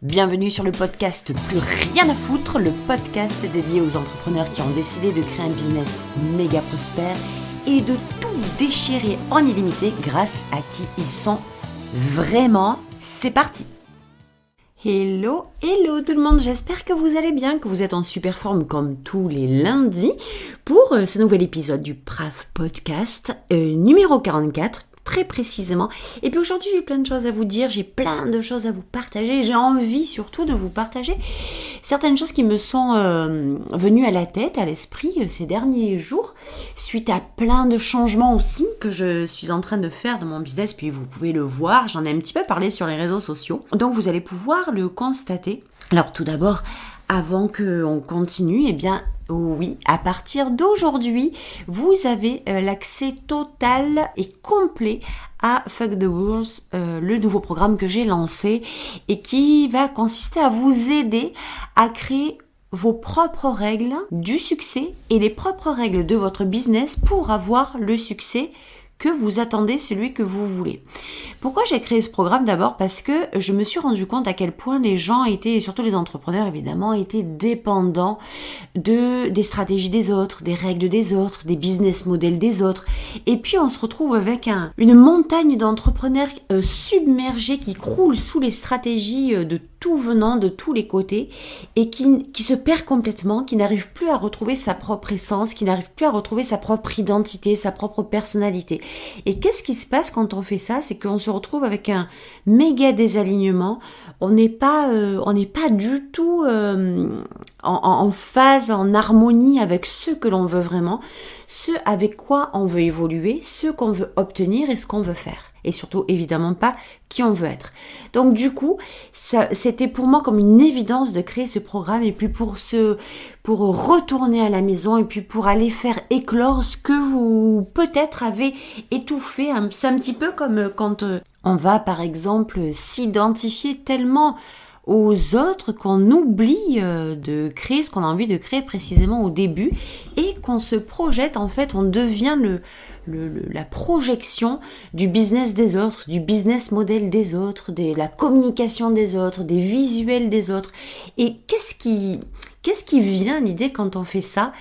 Bienvenue sur le podcast Plus rien à foutre, le podcast dédié aux entrepreneurs qui ont décidé de créer un business méga prospère et de tout déchirer en illimité grâce à qui ils sont vraiment. C'est parti! Hello tout le monde, j'espère que vous allez bien, que vous êtes en super forme comme tous les lundis pour ce nouvel épisode du PRAF Podcast numéro 44. Très précisément. Et puis aujourd'hui, j'ai plein de choses à vous dire, j'ai plein de choses à vous partager. J'ai envie surtout de vous partager certaines choses qui me sont venues à la tête, à l'esprit ces derniers jours, suite à plein de changements aussi que je suis en train de faire dans mon business. Puis vous pouvez le voir, j'en ai un petit peu parlé sur les réseaux sociaux. Donc vous allez pouvoir le constater. Alors tout d'abord, avant qu'on continue, eh bien, oui, à partir d'aujourd'hui, vous avez l'accès total et complet à Fuck the Rules, le nouveau programme que j'ai lancé et qui va consister à vous aider à créer vos propres règles du succès et les propres règles de votre business pour avoir le succès que vous attendez, celui que vous voulez. Pourquoi j'ai créé ce programme? D'abord parce que je me suis rendu compte à quel point les gens étaient, et surtout les entrepreneurs évidemment, étaient dépendants des stratégies des autres, des règles des autres, des business models des autres. Et puis on se retrouve avec une montagne d'entrepreneurs submergés qui croulent sous les stratégies de tout venant de tous les côtés et qui se perd complètement, qui n'arrive plus à retrouver sa propre essence, qui n'arrive plus à retrouver sa propre identité, sa propre personnalité. Et qu'est-ce qui se passe quand on fait ça? C'est qu'on se retrouve avec un méga désalignement. On n'est pas du tout en phase, en harmonie avec ce que l'on veut vraiment, ce avec quoi on veut évoluer, ce qu'on veut obtenir et ce qu'on veut faire. Et surtout, évidemment pas qui on veut être. Donc du coup, c'était pour moi comme une évidence de créer ce programme et puis pour retourner à la maison et puis pour aller faire éclore ce que vous peut-être avez étouffé. C'est un petit peu comme quand on va par exemple s'identifier tellement aux autres qu'on oublie de créer ce qu'on a envie de créer précisément au début et qu'on se projette, en fait, on devient la projection du business des autres, du business model des autres, de la communication des autres, des visuels des autres. Et qu'est-ce qui vient l'idée quand on fait ça?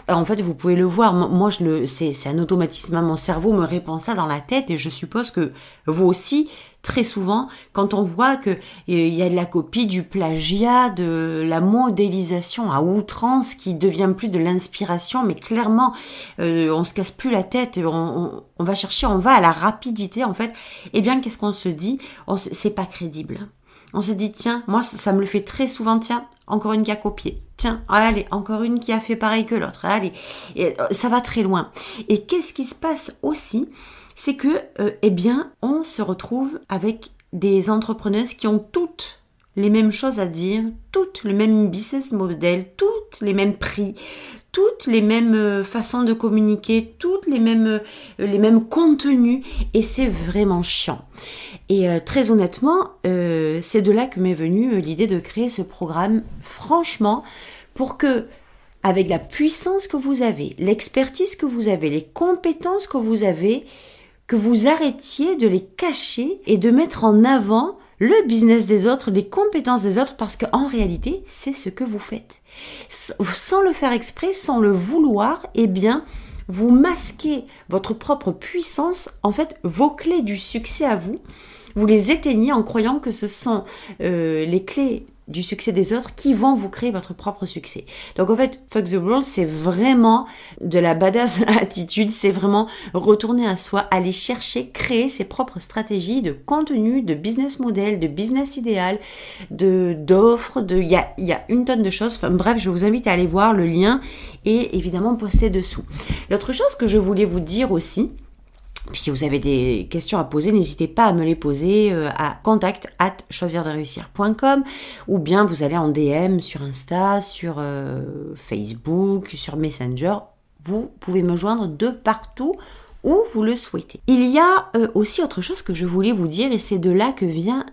En fait, vous pouvez le voir, moi c'est un automatisme, mon cerveau me répond ça dans la tête et je suppose que vous aussi, très souvent, quand on voit que il y a de la copie, du plagiat, de la modélisation à outrance qui devient plus de l'inspiration, mais clairement, on se casse plus la tête, on va chercher, on va à la rapidité en fait. Eh bien, qu'est-ce qu'on se dit? C'est pas crédible. On se dit, tiens, moi ça me le fait très souvent, tiens, encore une qui a copié. Tiens, allez, encore une qui a fait pareil que l'autre. Allez, et ça va très loin. Et qu'est-ce qui se passe aussi? C'est que, eh bien, on se retrouve avec des entrepreneuses qui ont toutes les mêmes choses à dire, toutes le même business model, toutes les mêmes prix, toutes les mêmes façons de communiquer, toutes les mêmes contenus, et c'est vraiment chiant. Et très honnêtement, c'est de là que m'est venue l'idée de créer ce programme, franchement, pour que, avec la puissance que vous avez, l'expertise que vous avez, les compétences que vous avez, que vous arrêtiez de les cacher et de mettre en avant le business des autres, les compétences des autres, parce qu'en réalité, c'est ce que vous faites. Sans le faire exprès, sans le vouloir, eh bien, vous masquez votre propre puissance, en fait, vos clés du succès à vous, vous les éteignez en croyant que ce sont les clés du succès des autres qui vont vous créer votre propre succès. Donc en fait, Fuck the World, c'est vraiment de la badass attitude, c'est vraiment retourner à soi, aller chercher, créer ses propres stratégies de contenu, de business model, de business idéal, d'offres, il y a une tonne de choses. Enfin bref, je vous invite à aller voir, le lien est évidemment posté dessous. L'autre chose que je voulais vous dire aussi, puis si vous avez des questions à poser, n'hésitez pas à me les poser à contact@choisirdereussir.com ou bien vous allez en DM sur Insta, sur Facebook, sur Messenger. Vous pouvez me joindre de partout où vous le souhaitez. Il y a aussi autre chose que je voulais vous dire et c'est de là que vient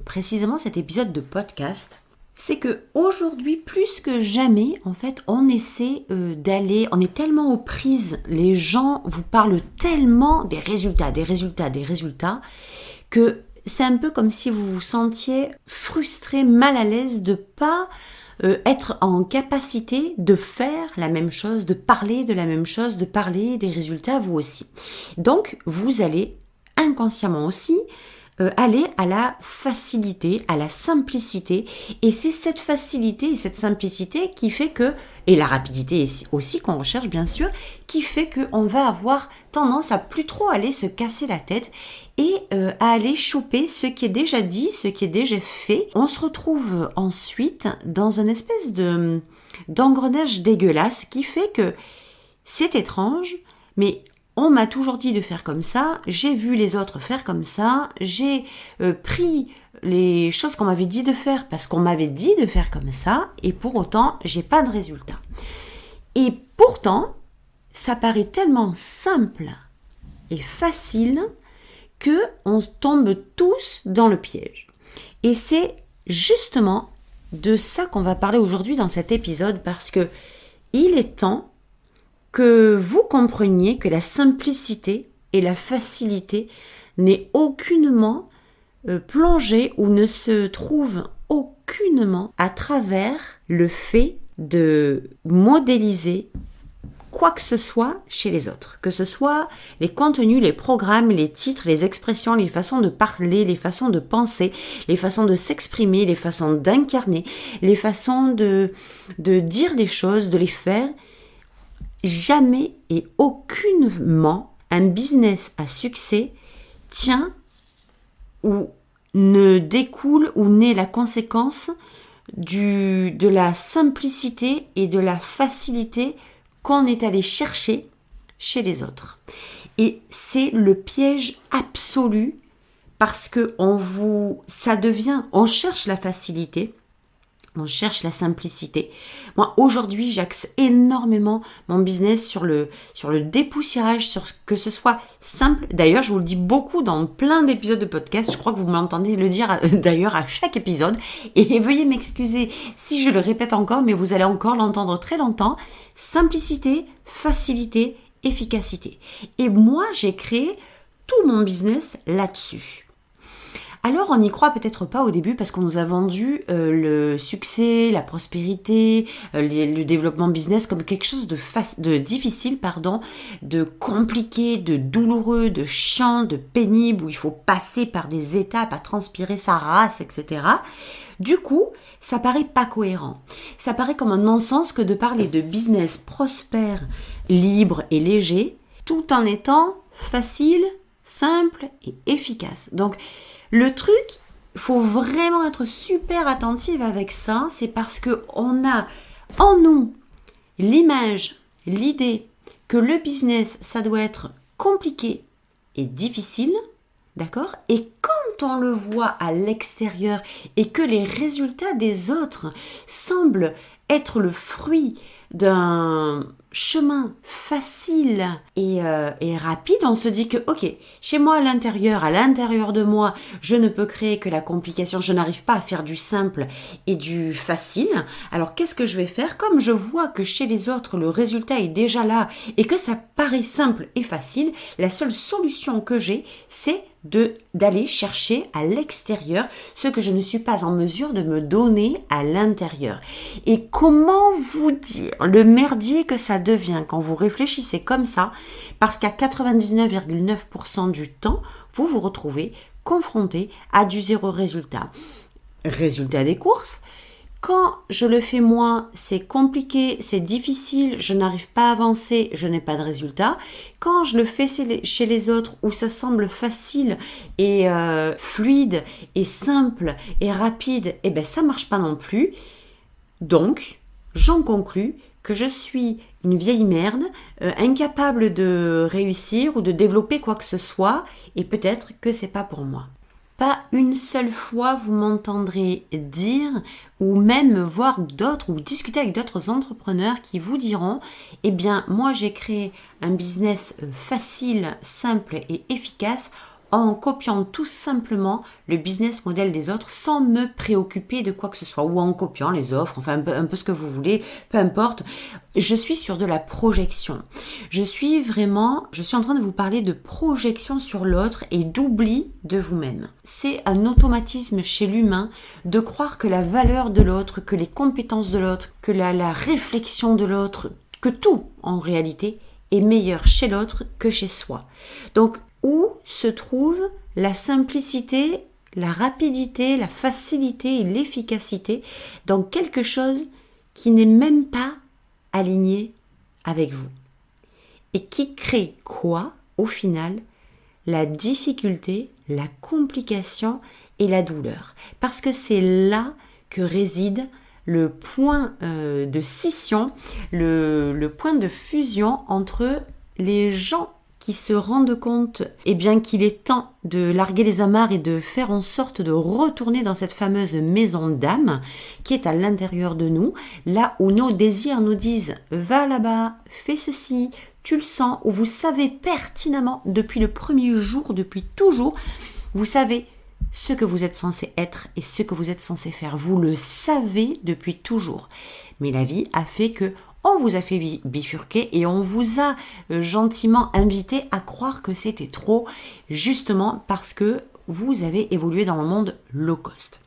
précisément cet épisode de podcast. C'est que aujourd'hui, plus que jamais, en fait, on essaie d'aller, on est tellement aux prises, les gens vous parlent tellement des résultats, que c'est un peu comme si vous vous sentiez frustré, mal à l'aise de pas être en capacité de faire la même chose, de parler de la même chose, de parler des résultats vous aussi. Donc, vous allez inconsciemment aussi aller à la facilité, à la simplicité. Et c'est cette facilité et cette simplicité qui fait que, et la rapidité aussi qu'on recherche bien sûr, qui fait qu'on va avoir tendance à plus trop aller se casser la tête et à aller choper ce qui est déjà dit, ce qui est déjà fait. On se retrouve ensuite dans une espèce d'engrenage dégueulasse qui fait que c'est étrange, mais on m'a toujours dit de faire comme ça, j'ai vu les autres faire comme ça, j'ai pris les choses qu'on m'avait dit de faire parce qu'on m'avait dit de faire comme ça, et pour autant, j'ai pas de résultat. Et pourtant, ça paraît tellement simple et facile que on tombe tous dans le piège. Et c'est justement de ça qu'on va parler aujourd'hui dans cet épisode, parce que il est temps que vous compreniez que la simplicité et la facilité n'est aucunement plongée ou ne se trouve aucunement à travers le fait de modéliser quoi que ce soit chez les autres, que ce soit les contenus, les programmes, les titres, les expressions, les façons de parler, les façons de penser, les façons de s'exprimer, les façons d'incarner, les façons de dire les choses, de les faire. Jamais et aucunement un business à succès tient ou ne découle ou n'est la conséquence de la simplicité et de la facilité qu'on est allé chercher chez les autres. Et c'est le piège absolu, parce que on cherche la facilité, on cherche la simplicité. Moi, aujourd'hui, j'axe énormément mon business sur le dépoussiérage, sur que ce soit simple. D'ailleurs, je vous le dis beaucoup dans plein d'épisodes de podcast. Je crois que vous m'entendez le dire d'ailleurs à chaque épisode. Et veuillez m'excuser si je le répète encore, mais vous allez encore l'entendre très longtemps. Simplicité, facilité, efficacité. Et moi, j'ai créé tout mon business là-dessus. Alors, on n'y croit peut-être pas au début parce qu'on nous a vendu le succès, la prospérité, le développement business comme quelque chose de difficile, de compliqué, de douloureux, de chiant, de pénible, où il faut passer par des étapes à transpirer sa race, etc. Du coup, ça paraît pas cohérent. Ça paraît comme un non-sens que de parler de business prospère, libre et léger, tout en étant facile, simple et efficace. Donc, le truc, il faut vraiment être super attentive avec ça, c'est parce qu'on a en nous l'image, l'idée que le business, ça doit être compliqué et difficile, d'accord ? Et quand on le voit à l'extérieur et que les résultats des autres semblent être le fruit d'un chemin facile et rapide, on se dit que ok, chez moi à l'intérieur de moi, je ne peux créer que la complication, je n'arrive pas à faire du simple et du facile. Alors qu'est-ce que je vais faire ? Comme je vois que chez les autres le résultat est déjà là et que ça paraît simple et facile, la seule solution que j'ai, c'est d'aller chercher à l'extérieur ce que je ne suis pas en mesure de me donner à l'intérieur. Et comment vous dire le merdier que ça devient quand vous réfléchissez comme ça, parce qu'à 99,9% du temps, vous vous retrouvez confronté à du zéro résultat. Résultat des courses. Quand je le fais moi, c'est compliqué, c'est difficile, je n'arrive pas à avancer, je n'ai pas de résultat. Quand je le fais chez les autres, où ça semble facile et fluide et simple et rapide, eh ben ça marche pas non plus. Donc, j'en conclus que je suis une vieille merde, incapable de réussir ou de développer quoi que ce soit, et peut-être que c'est pas pour moi. Pas une seule fois vous m'entendrez dire ou même voir d'autres ou discuter avec d'autres entrepreneurs qui vous diront « Eh bien, moi j'ai créé un business facile, simple et efficace en copiant tout simplement le business model des autres sans me préoccuper de quoi que ce soit, ou en copiant les offres, enfin un peu ce que vous voulez, peu importe. Je suis sur de la projection. Je suis en train de vous parler de projection sur l'autre et d'oubli de vous-même. C'est un automatisme chez l'humain de croire que la valeur de l'autre, que les compétences de l'autre, que la réflexion de l'autre, que tout en réalité est meilleur chez l'autre que chez soi. Donc, où se trouve la simplicité, la rapidité, la facilité et l'efficacité dans quelque chose qui n'est même pas aligné avec vous et qui crée quoi au final? La difficulté, la complication et la douleur. Parce que c'est là que réside le point de scission, le point de fusion entre les gens qui se rendent compte qu'il est temps de larguer les amarres et de faire en sorte de retourner dans cette fameuse maison d'âme qui est à l'intérieur de nous, là où nos désirs nous disent « va là-bas, fais ceci », tu le sens, où vous savez pertinemment depuis le premier jour, depuis toujours, vous savez ce que vous êtes censé être et ce que vous êtes censé faire. Vous le savez depuis toujours. Mais la vie a fait que on vous a fait bifurquer et on vous a gentiment invité à croire que c'était trop, justement parce que vous avez évolué dans le monde low cost.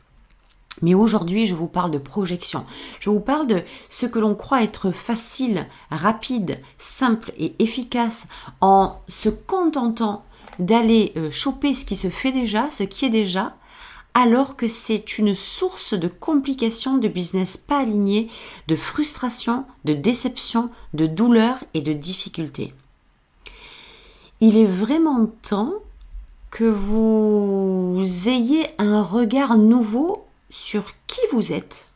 Mais aujourd'hui, je vous parle de projection. Je vous parle de ce que l'on croit être facile, rapide, simple et efficace en se contentant d'aller choper ce qui se fait déjà, ce qui est déjà, alors que c'est une source de complications de business pas aligné, de frustration, de déception, de douleur et de difficultés. Il est vraiment temps que vous ayez un regard nouveau sur qui vous êtes,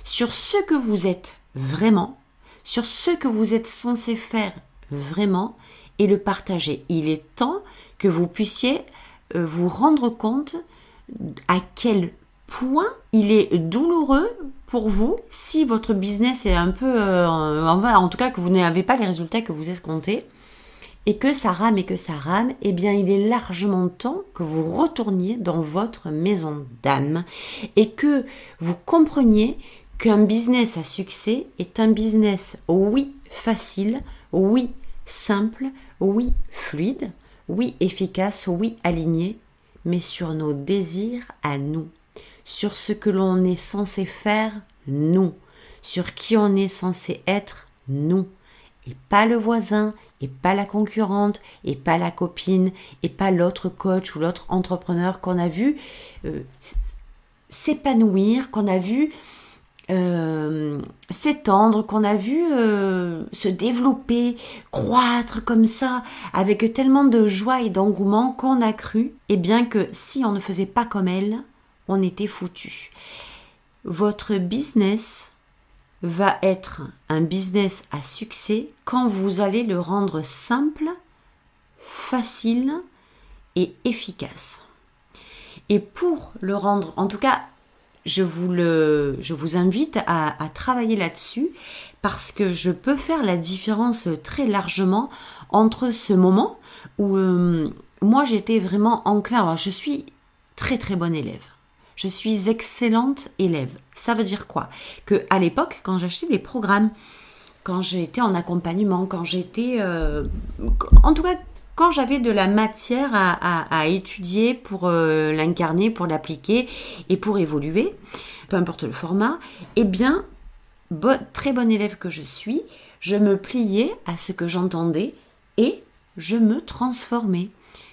sur ce que vous êtes vraiment, sur ce que vous êtes censé faire vraiment et le partager. Il est temps que vous puissiez vous rendre compte à quel point il est douloureux pour vous si votre business est un peu, en tout cas que vous n'avez pas les résultats que vous escomptez et que ça rame, eh bien il est largement temps que vous retourniez dans votre maison d'âme et que vous compreniez qu'un business à succès est un business, oui, facile, oui, simple, oui, fluide, oui, efficace, oui, aligné, mais sur nos désirs à nous, sur ce que l'on est censé faire, nous, sur qui on est censé être, nous, et pas le voisin, et pas la concurrente, et pas la copine, et pas l'autre coach ou l'autre entrepreneur qu'on a vu s'épanouir, qu'on a vu s'étendre, qu'on a vu se développer, croître comme ça, avec tellement de joie et d'engouement qu'on a cru, et bien que si on ne faisait pas comme elle, on était foutu. Votre business va être un business à succès quand vous allez le rendre simple, facile et efficace. Et pour le rendre, en tout cas, je vous invite à travailler là-dessus parce que je peux faire la différence très largement entre ce moment où moi j'étais vraiment enclin. Alors je suis très très bonne élève. Je suis excellente élève. Ça veut dire quoi? Que à l'époque, quand j'achetais des programmes, quand j'étais en accompagnement, quand j'étais... en tout cas, quand j'avais de la matière à étudier pour l'incarner, pour l'appliquer et pour évoluer, peu importe le format, eh bien, très bonne élève que je suis, je me pliais à ce que j'entendais et je me transformais.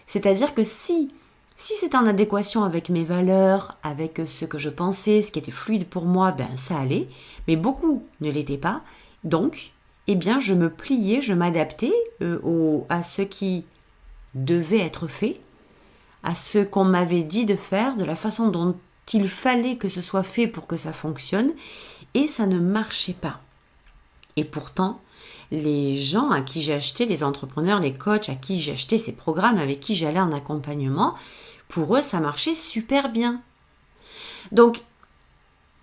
C'est-à-dire que si c'était en adéquation avec mes valeurs, avec ce que je pensais, ce qui était fluide pour moi, ben ça allait, mais beaucoup ne l'étaient pas. Donc, eh bien, je me pliais, je m'adaptais à ce qui devait être fait, à ce qu'on m'avait dit de faire, de la façon dont il fallait que ce soit fait pour que ça fonctionne, et ça ne marchait pas. Et pourtant, les gens à qui j'ai acheté, les entrepreneurs, les coachs à qui j'ai acheté ces programmes, avec qui j'allais en accompagnement, pour eux, ça marchait super bien. Donc,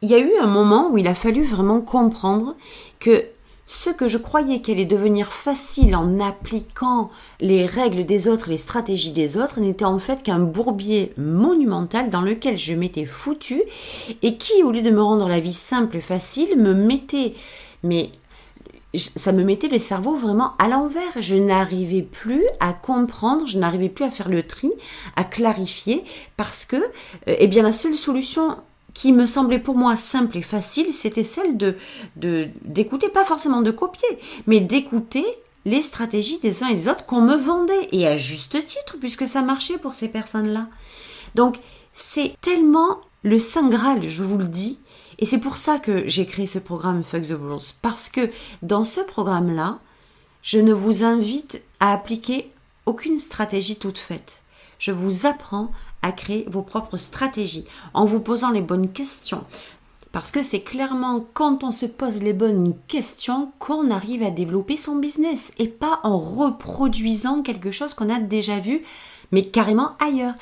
il y a eu un moment où il a fallu vraiment comprendre que ce que je croyais qu'allait devenir facile en appliquant les règles des autres, les stratégies des autres, n'était en fait qu'un bourbier monumental dans lequel je m'étais foutue et qui, au lieu de me rendre la vie simple et facile, ça me mettait le cerveau vraiment à l'envers. Je n'arrivais plus à comprendre, je n'arrivais plus à faire le tri, à clarifier, parce que la seule solution qui me semblait pour moi simple et facile, c'était celle d'écouter, pas forcément de copier, mais d'écouter les stratégies des uns et des autres qu'on me vendait, et à juste titre, puisque ça marchait pour ces personnes-là. Donc, c'est tellement le Saint Graal, je vous le dis, et c'est pour ça que j'ai créé ce programme Fuck the Rules, parce que dans ce programme-là, je ne vous invite à appliquer aucune stratégie toute faite. Je vous apprends à créer vos propres stratégies en vous posant les bonnes questions. Parce que c'est clairement quand on se pose les bonnes questions qu'on arrive à développer son business et pas en reproduisant quelque chose qu'on a déjà vu, mais carrément ailleurs.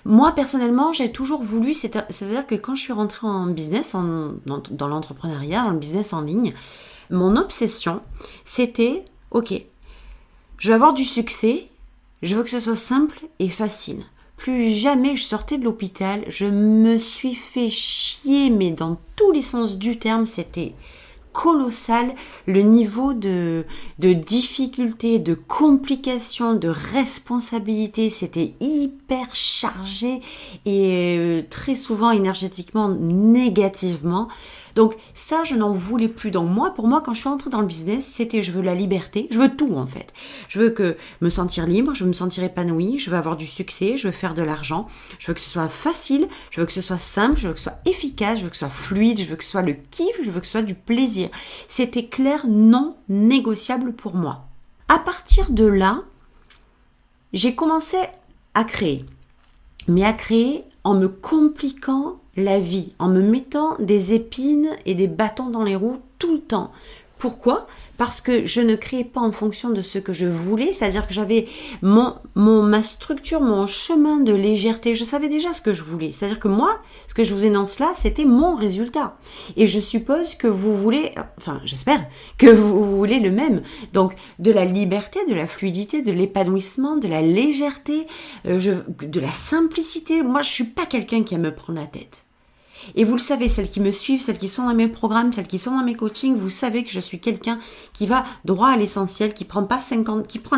Moi, personnellement, j'ai toujours voulu, c'est-à-dire que quand je suis rentrée en business, dans l'entrepreneuriat, dans le business en ligne, mon obsession, c'était, ok, je veux avoir du succès, je veux que ce soit simple et facile. Plus jamais je sortais de l'hôpital, je me suis fait chier, mais dans tous les sens du terme, c'était colossal, le niveau de difficulté, de complication, de responsabilité, c'était hyper chargé et très souvent énergétiquement négativement. Donc ça, je n'en voulais plus. Donc pour moi, quand je suis entrée dans le business, c'était je veux la liberté, je veux tout en fait. Je veux me sentir libre, je veux me sentir épanouie, je veux avoir du succès, je veux faire de l'argent, je veux que ce soit facile, je veux que ce soit simple, je veux que ce soit efficace, je veux que ce soit fluide, je veux que ce soit le kiff, je veux que ce soit du plaisir. C'était clair, non négociable pour moi. À partir de là, j'ai commencé à créer. Mais à créer en me compliquant la vie, en me mettant des épines et des bâtons dans les roues tout le temps. Pourquoi ? Parce que je ne créais pas en fonction de ce que je voulais, c'est-à-dire que j'avais ma structure, mon chemin de légèreté, je savais déjà ce que je voulais. C'est-à-dire que moi, ce que je vous énonce là, c'était mon résultat. Et je suppose que vous voulez, j'espère que vous voulez le même. Donc, de la liberté, de la fluidité, de l'épanouissement, de la légèreté, de la simplicité. Moi, je suis pas quelqu'un qui aime me prendre la tête. Et vous le savez, celles qui me suivent, celles qui sont dans mes programmes, celles qui sont dans mes coachings, vous savez que je suis quelqu'un qui va droit à l'essentiel, qui prend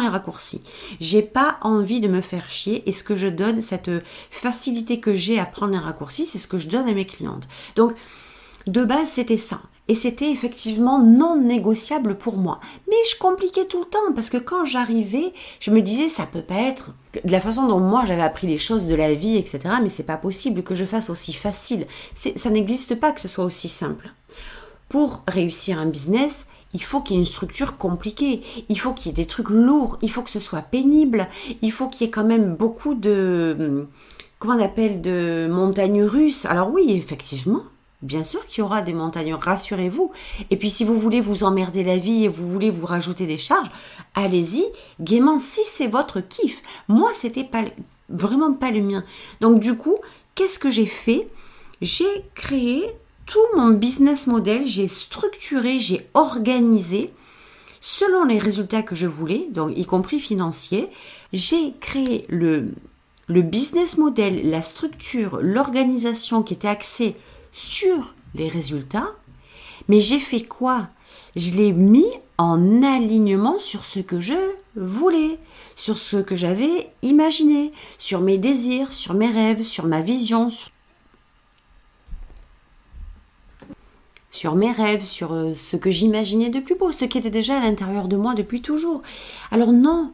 les raccourcis. J'ai pas envie de me faire chier et ce que je donne, cette facilité que j'ai à prendre les raccourcis, c'est ce que je donne à mes clientes. Donc, de base, c'était ça. Et c'était effectivement non négociable pour moi. Mais je compliquais tout le temps parce que quand j'arrivais, je me disais ça peut pas être de la façon dont moi j'avais appris les choses de la vie, etc. Mais c'est pas possible que je fasse aussi facile. Ça n'existe pas que ce soit aussi simple. Pour réussir un business, il faut qu'il y ait une structure compliquée. Il faut qu'il y ait des trucs lourds. Il faut que ce soit pénible. Il faut qu'il y ait quand même beaucoup de montagnes russes. Alors oui, effectivement. Bien sûr qu'il y aura des montagnes, rassurez-vous. Et puis si vous voulez vous emmerder la vie et vous voulez vous rajouter des charges, allez-y, gaiement, si c'est votre kiff. Moi, c'était vraiment pas le mien. Donc du coup, qu'est-ce que j'ai fait ? J'ai créé tout mon business model, j'ai structuré, j'ai organisé selon les résultats que je voulais, donc y compris financiers. J'ai créé le business model, la structure, l'organisation qui était axée sur les résultats, mais j'ai fait quoi ? Je l'ai mis en alignement sur ce que je voulais, sur ce que j'avais imaginé, sur mes désirs, sur mes rêves, sur ma vision, sur mes rêves, sur ce que j'imaginais de plus beau, ce qui était déjà à l'intérieur de moi depuis toujours. Alors non,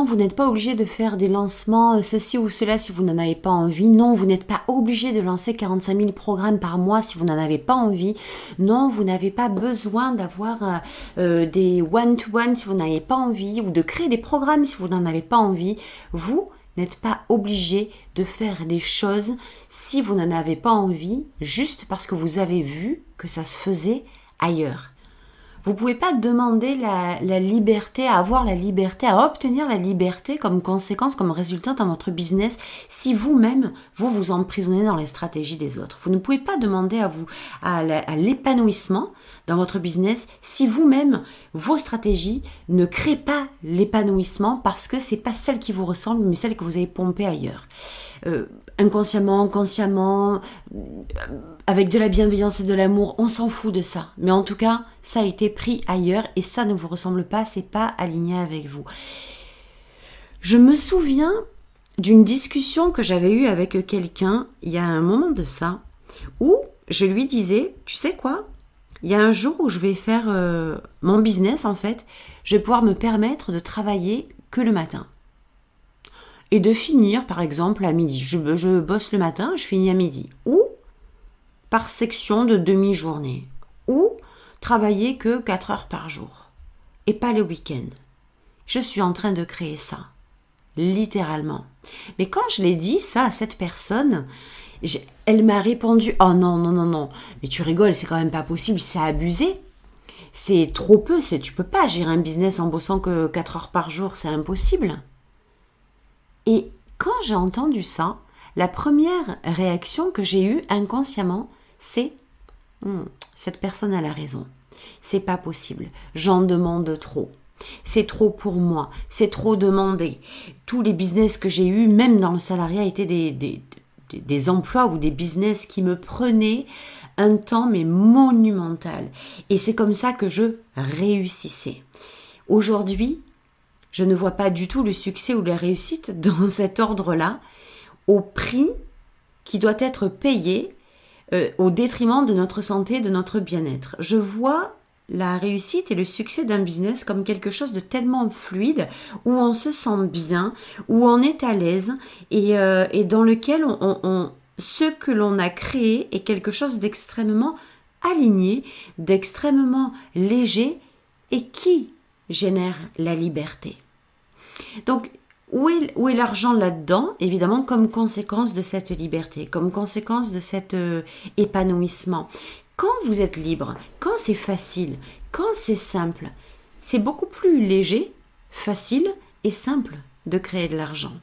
vous n'êtes pas obligé de faire des lancements, ceci ou cela si vous n'en avez pas envie. Non, vous n'êtes pas obligé de lancer 45 000 programmes par mois si vous n'en avez pas envie. Non, vous n'avez pas besoin d'avoir des one-to-one si vous n'avez pas envie, ou de créer des programmes si vous n'en avez pas envie. Vous n'êtes pas obligé de faire des choses si vous n'en avez pas envie, juste parce que vous avez vu que ça se faisait ailleurs. Vous pouvez pas demander la liberté, à avoir la liberté, à obtenir la liberté comme conséquence, comme résultat dans votre business, si vous-même, vous vous emprisonnez dans les stratégies des autres. Vous ne pouvez pas demander à l'épanouissement dans votre business si vous-même, vos stratégies ne créent pas l'épanouissement parce que c'est pas celle qui vous ressemble, mais celle que vous avez pompée ailleurs. Inconsciemment, consciemment, avec de la bienveillance et de l'amour, on s'en fout de ça. Mais en tout cas, ça a été pris ailleurs et ça ne vous ressemble pas, c'est pas aligné avec vous. Je me souviens d'une discussion que j'avais eue avec quelqu'un il y a un moment de ça, où je lui disais, tu sais quoi ? Il y a un jour où je vais faire mon business en fait, je vais pouvoir me permettre de travailler que le matin. Et de finir, par exemple, à midi. Je bosse le matin, je finis à midi. Ou par section de demi-journée. Ou travailler que 4 heures par jour. Et pas le week-end. Je suis en train de créer ça. Littéralement. Mais quand je l'ai dit ça à cette personne, elle m'a répondu « Oh non, mais tu rigoles, c'est quand même pas possible, c'est abusé. C'est trop peu, tu peux pas gérer un business en bossant que 4 heures par jour, c'est impossible. » Et quand j'ai entendu ça, la première réaction que j'ai eue inconsciemment, c'est cette personne a la raison. C'est pas possible. J'en demande trop. C'est trop pour moi. C'est trop demandé. Tous les business que j'ai eus, même dans le salariat, étaient des emplois ou des business qui me prenaient un temps mais monumental. Et c'est comme ça que je réussissais. Aujourd'hui, je ne vois pas du tout le succès ou la réussite dans cet ordre-là, au prix qui doit être payé au détriment de notre santé, de notre bien-être. Je vois la réussite et le succès d'un business comme quelque chose de tellement fluide, où on se sent bien, où on est à l'aise et dans lequel ce que l'on a créé est quelque chose d'extrêmement aligné, d'extrêmement léger et qui génère la liberté. Donc, où est l'argent là-dedans ? Évidemment, comme conséquence de cette liberté, comme conséquence de cet épanouissement. Quand vous êtes libre, quand c'est facile, quand c'est simple, c'est beaucoup plus léger, facile et simple de créer de l'argent.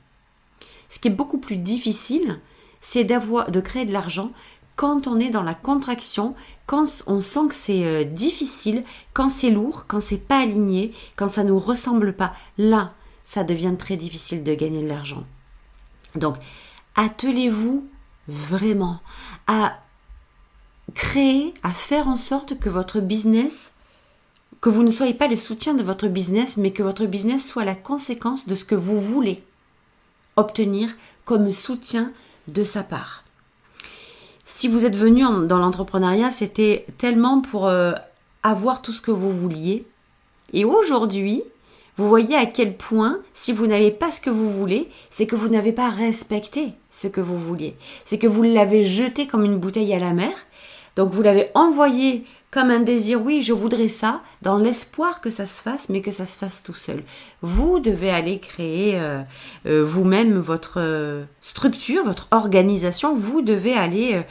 Ce qui est beaucoup plus difficile, c'est de créer de l'argent quand on est dans la contraction, quand on sent que c'est difficile, quand c'est lourd, quand c'est pas aligné, quand ça nous ressemble pas. Là, ça devient très difficile de gagner de l'argent. Donc, attelez-vous vraiment à créer, à faire en sorte que votre business, que vous ne soyez pas le soutien de votre business, mais que votre business soit la conséquence de ce que vous voulez obtenir comme soutien de sa part. Si vous êtes venu dans l'entrepreneuriat, c'était tellement pour avoir tout ce que vous vouliez. Et aujourd'hui, vous voyez à quel point, si vous n'avez pas ce que vous voulez, c'est que vous n'avez pas respecté ce que vous vouliez. C'est que vous l'avez jeté comme une bouteille à la mer. Donc vous l'avez envoyé comme un désir, oui, je voudrais ça, dans l'espoir que ça se fasse, mais que ça se fasse tout seul. Vous devez aller créer vous-même votre structure, votre organisation. Vous devez aller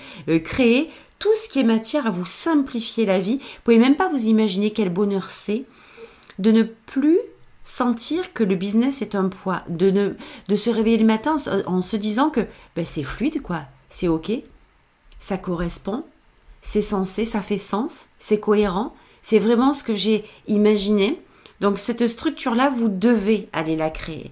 créer tout ce qui est matière à vous simplifier la vie. Vous pouvez même pas vous imaginer quel bonheur c'est de ne plus sentir que le business est un poids, de se réveiller le matin en se disant que c'est fluide, quoi, c'est ok, ça correspond, c'est sensé, ça fait sens, c'est cohérent, c'est vraiment ce que j'ai imaginé. Donc cette structure-là, vous devez aller la créer.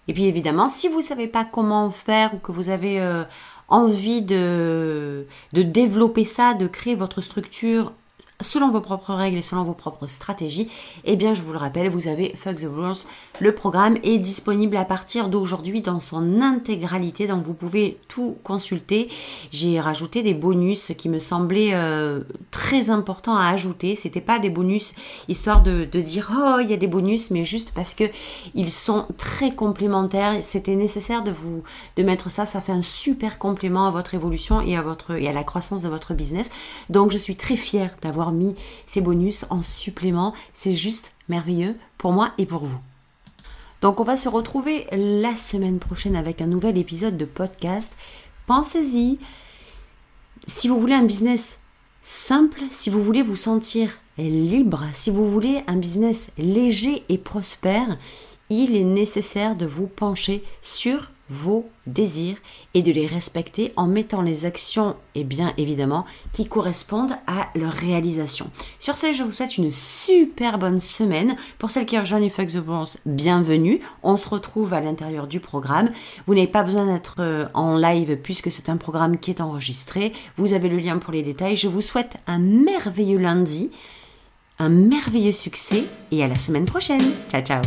Et puis évidemment, si vous ne savez pas comment faire ou que vous avez envie de développer ça, de créer votre structure selon vos propres règles et selon vos propres stratégies, eh bien je vous le rappelle, vous avez Fuck the Rules. Le programme est disponible à partir d'aujourd'hui dans son intégralité, donc vous pouvez tout consulter. J'ai rajouté des bonus qui me semblaient très importants à ajouter. C'était pas des bonus histoire de dire oh il y a des bonus, mais juste parce que ils sont très complémentaires. C'était nécessaire de mettre ça. Ça fait un super complément à votre évolution et à la croissance de votre business. Donc je suis très fière d'avoir mis ces bonus en supplément. C'est juste merveilleux pour moi et pour vous. Donc on va se retrouver la semaine prochaine avec un nouvel épisode de podcast. Pensez-y. Si vous voulez un business simple, si vous voulez vous sentir libre, si vous voulez un business léger et prospère, il est nécessaire de vous pencher sur vos désirs et de les respecter en mettant les actions, et bien évidemment, qui correspondent à leur réalisation. Sur ce, je vous souhaite une super bonne semaine. Pour celles qui rejoignent les Fuck the Bourse, bienvenue. On se retrouve à l'intérieur du programme. Vous n'avez pas besoin d'être en live puisque c'est un programme qui est enregistré. Vous avez le lien pour les détails. Je vous souhaite un merveilleux lundi, un merveilleux succès et à la semaine prochaine. Ciao, ciao.